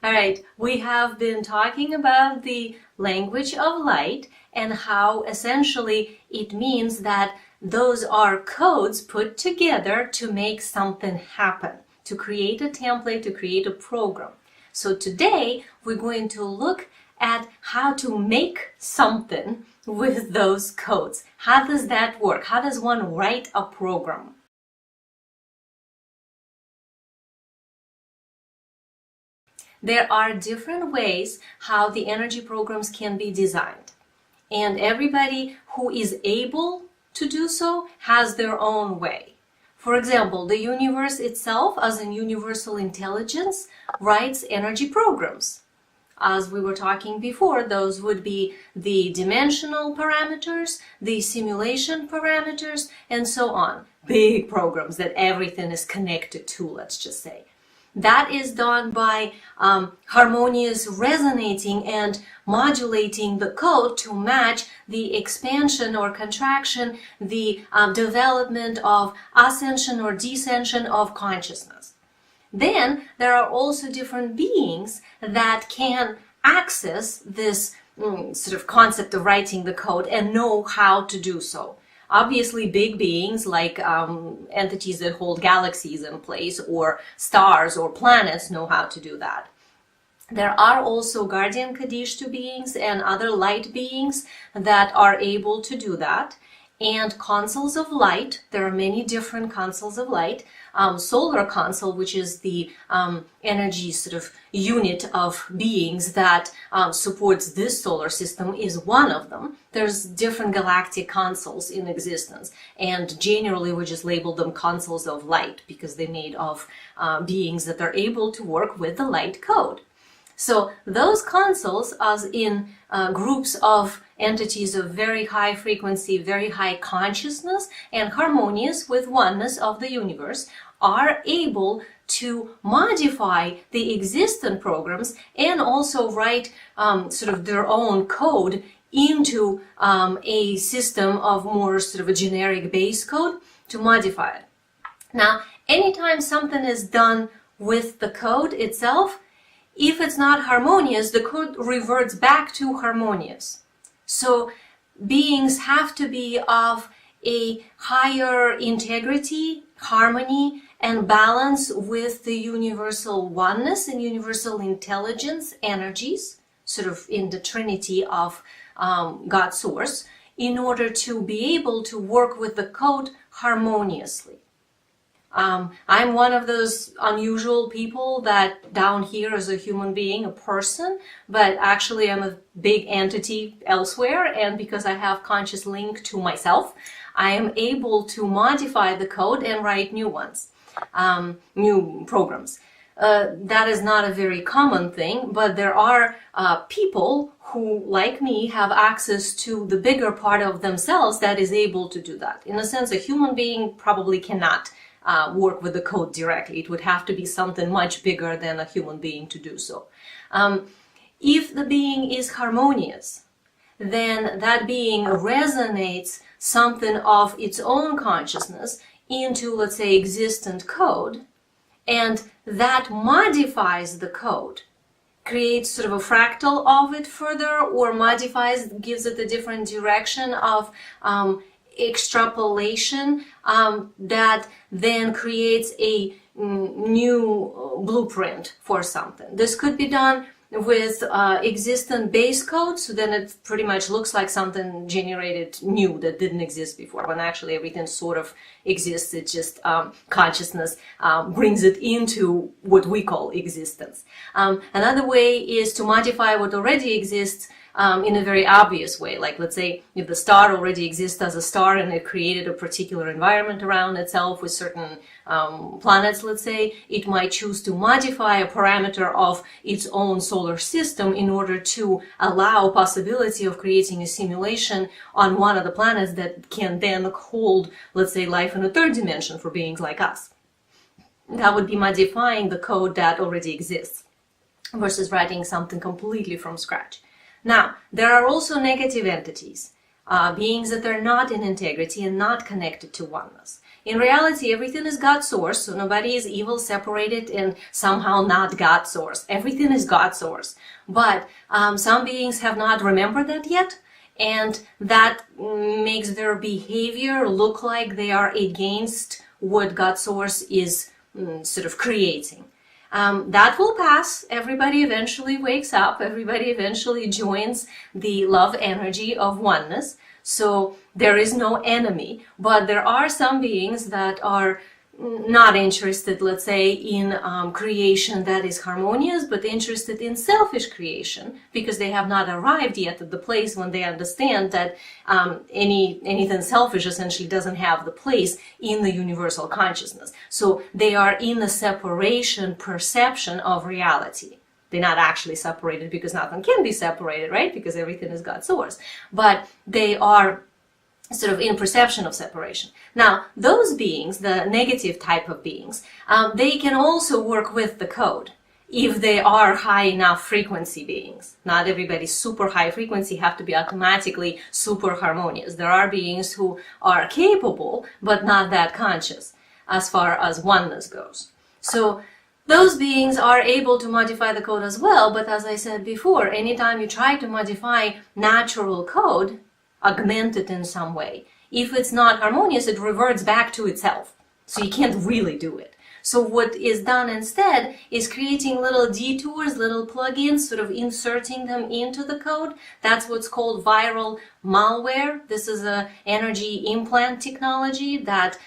All right, we have been talking about the language of light and how essentially it means that those are codes put together to make something happen, to create a template, to create a program. So today we're going to look at how to make something with those codes. How does that work? How does one write a program? There are different ways how the energy programs can be designed. And everybody who is able to do so has their own way. For example, the universe itself, as an universal intelligence, writes energy programs. As we were talking before, those would be the dimensional parameters, the simulation parameters, and so on. Big programs that everything is connected to, let's just say. That is done by harmonious resonating and modulating the code to match the expansion or contraction, the development of ascension or descension of consciousness. Then there are also different beings that can access this sort of concept of writing the code and know how to do so. Obviously, big beings like entities that hold galaxies in place or stars or planets know how to do that. There are also guardian Kadishtu beings and other light beings that are able to do that. And consoles of light, there are many different consoles of light. Solar console, which is the energy sort of unit of beings that supports this solar system, is one of them. There's different galactic consoles in existence, and generally we just label them consoles of light because they're made of beings that are able to work with the light code. So those consoles, as in groups of entities of very high frequency, very high consciousness, and harmonious with oneness of the universe, are able to modify the existing programs and also write sort of their own code into a system of more sort of a generic base code to modify it. Now, anytime something is done with the code itself, if it's not harmonious, the code reverts back to harmonious. So beings have to be of a higher integrity, harmony, and balance with the universal oneness and universal intelligence energies, sort of in the trinity of God Source, in order to be able to work with the code harmoniously. I'm one of those unusual people that down here as a human being, a person, but actually I'm a big entity elsewhere, and because I have conscious link to myself, I am able to modify the code and write new ones, new programs. That is not a very common thing, but there are people who, like me, have access to the bigger part of themselves that is able to do that. In a sense, a human being probably cannot work with the code directly. It would have to be something much bigger than a human being to do so. If the being is harmonious, then that being resonates something of its own consciousness into, let's say, existent code, and that modifies the code, creates sort of a fractal of it further, or modifies, gives it a different direction of extrapolation that then creates a new blueprint for something. This could be done with existing base code, so then it pretty much looks like something generated new that didn't exist before, when actually everything sort of exists. It's just consciousness brings it into what we call existence. Another way is to modify what already exists in a very obvious way. Like, let's say if the star already exists as a star and it created a particular environment around itself with certain planets, let's say, it might choose to modify a parameter of its own solar system in order to allow possibility of creating a simulation on one of the planets that can then hold, let's say, life in a third dimension for beings like us. That would be modifying the code that already exists versus writing something completely from scratch. Now, there are also negative entities, beings that are not in integrity and not connected to oneness. In reality, everything is God source, so nobody is evil, separated, and somehow not God source. Everything is God source. But some beings have not remembered that yet, and that makes their behavior look like they are against what God source is sort of creating. That will pass. Everybody eventually wakes up. Everybody eventually joins the love energy of oneness. So there is no enemy. But there are some beings that are not interested, let's say, in creation that is harmonious, but interested in selfish creation because they have not arrived yet at the place when they understand that anything selfish essentially doesn't have the place in the universal consciousness. So they are in the separation perception of reality. They're not actually separated because nothing can be separated, right? Because everything is God's source. But they are sort of in perception of separation. Now, those beings, the negative type of beings, they can also work with the code if they are high enough frequency beings. Not everybody's super high frequency have to be automatically super harmonious. There are beings who are capable, but not that conscious as far as oneness goes. So those beings are able to modify the code as well, but as I said before, anytime you try to modify natural code, augment it in some way. If it's not harmonious, it reverts back to itself. So you can't really do it. So what is done instead is creating little detours, little plugins, sort of inserting them into the code. That's what's called viral malware. This is an energy implant technology that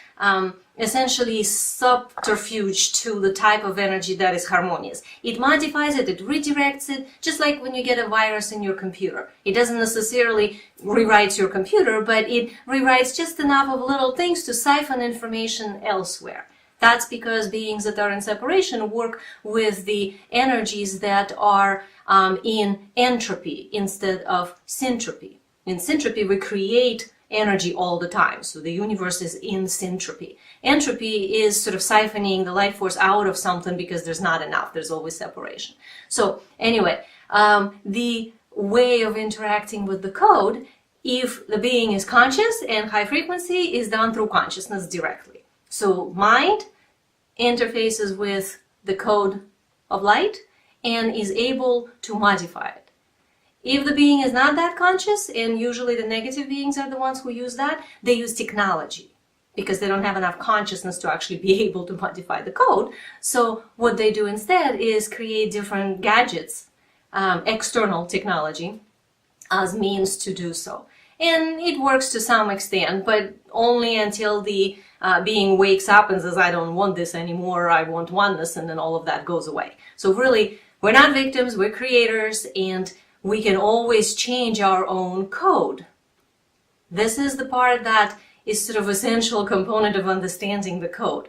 essentially subterfuge to the type of energy that is harmonious. It modifies it, it redirects it, just like when you get a virus in your computer. It doesn't necessarily rewrite your computer, but it rewrites just enough of little things to siphon information elsewhere. That's because beings that are in separation work with the energies that are in entropy instead of syntropy. In syntropy, we create energy all the time. So the universe is in syntropy. Entropy is sort of siphoning the life force out of something because there's not enough. There's always separation. So anyway, the way of interacting with the code, if the being is conscious and high frequency, is done through consciousness directly. So mind interfaces with the code of light and is able to modify it. If the being is not that conscious, and usually the negative beings are the ones who use that, they use technology because they don't have enough consciousness to actually be able to modify the code. So what they do instead is create different gadgets, external technology, as means to do so. And it works to some extent, but only until the being wakes up and says, I don't want this anymore, I want oneness, and then all of that goes away. So really, we're not victims, we're creators, and we can always change our own code. This is the part that is sort of essential component of understanding the code.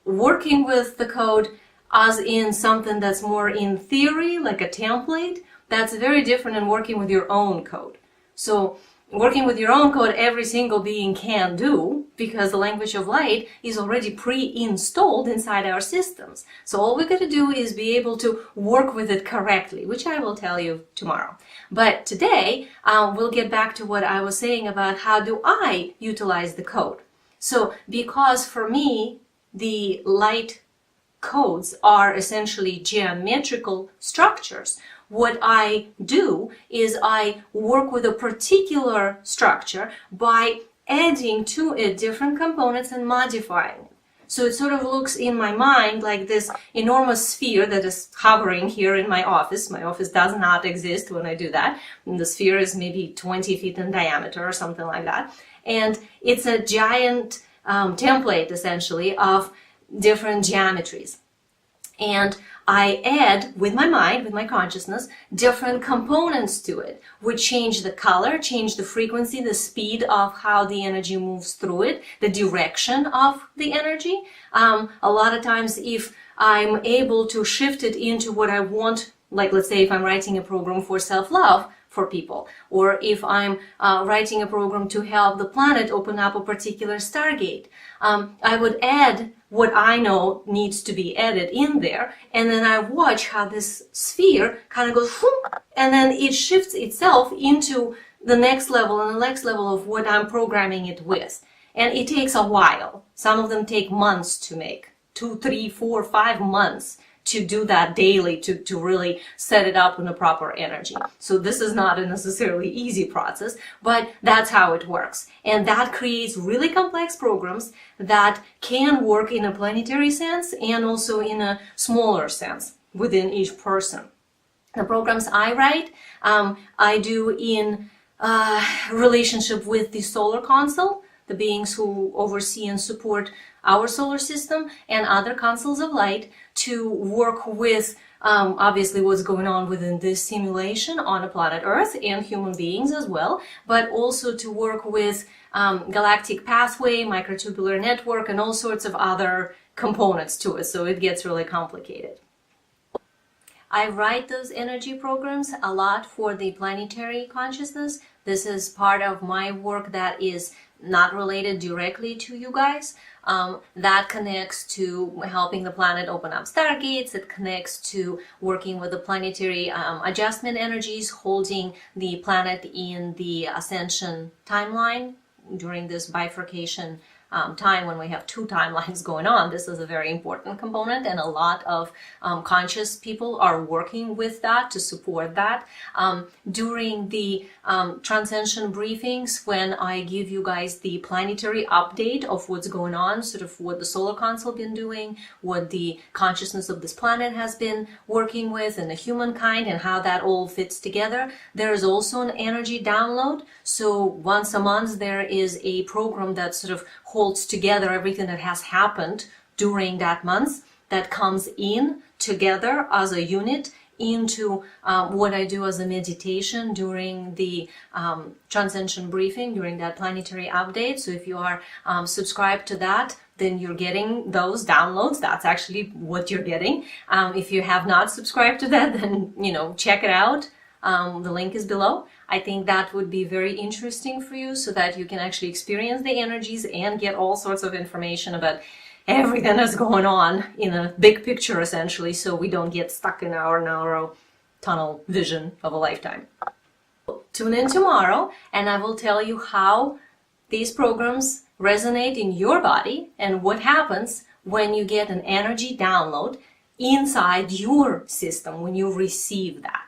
Working with the code as in something that's more in theory, like a template, that's very different than working with your own code. So working with your own code, every single being can do, because the language of light is already pre-installed inside our systems. So all we got to do is be able to work with it correctly, which I will tell you tomorrow. But today, we'll get back to what I was saying about how do I utilize the code. So because for me, the light codes are essentially geometrical structures, what I do is I work with a particular structure by adding to it different components and modifying it. So it sort of looks in my mind like this enormous sphere that is hovering here in my office. My office does not exist when I do that. And the sphere is maybe 20 feet in diameter or something like that. And it's a giant template, essentially, of different geometries. And I add, with my mind, with my consciousness, different components to it, which change the color, change the frequency, the speed of how the energy moves through it, the direction of the energy. A lot of times, if I'm able to shift it into what I want, like let's say if I'm writing a program for self-love for people, or if I'm writing a program to help the planet open up a particular stargate, I would add what I know needs to be added in there, and then I watch how this sphere kind of goes, and then it shifts itself into the next level and the next level of what I'm programming it with. And it takes a while. Some of them take months to make, 2, 3, 4, 5 months to do that daily, to really set it up in a proper energy. So this is not a necessarily easy process, but that's how it works. And that creates really complex programs that can work in a planetary sense and also in a smaller sense within each person. The programs I write, I do in relationship with the solar council, the beings who oversee and support our solar system and other councils of light, to work with obviously what's going on within this simulation on a planet Earth and human beings as well, but also to work with galactic pathway, microtubular network, and all sorts of other components to it. So it gets really complicated. I write those energy programs a lot for the planetary consciousness. This is part of my work that is not related directly to you guys. That connects to helping the planet open up stargates. It connects to working with the planetary adjustment energies, holding the planet in the ascension timeline during this bifurcation time when we have 2 timelines going on. This is a very important component, and a lot of conscious people are working with that to support that. During the Transcension briefings, when I give you guys the planetary update of what's going on, sort of what the Solar Council been doing, what the consciousness of this planet has been working with, and the humankind, and how that all fits together, there is also an energy download. So once a month there is a program that sort of holds together everything that has happened during that month, that comes in together as a unit into what I do as a meditation during the Transcension briefing, during that planetary update. So if you are subscribed to that, then you're getting those downloads. That's actually what you're getting. If you have not subscribed to that, then, you know, check it out. The link is below. I think that would be very interesting for you, so that you can actually experience the energies and get all sorts of information about everything that's going on in a big picture, essentially, so we don't get stuck in our narrow tunnel vision of a lifetime. Tune in tomorrow and I will tell you how these programs resonate in your body and what happens when you get an energy download inside your system when you receive that.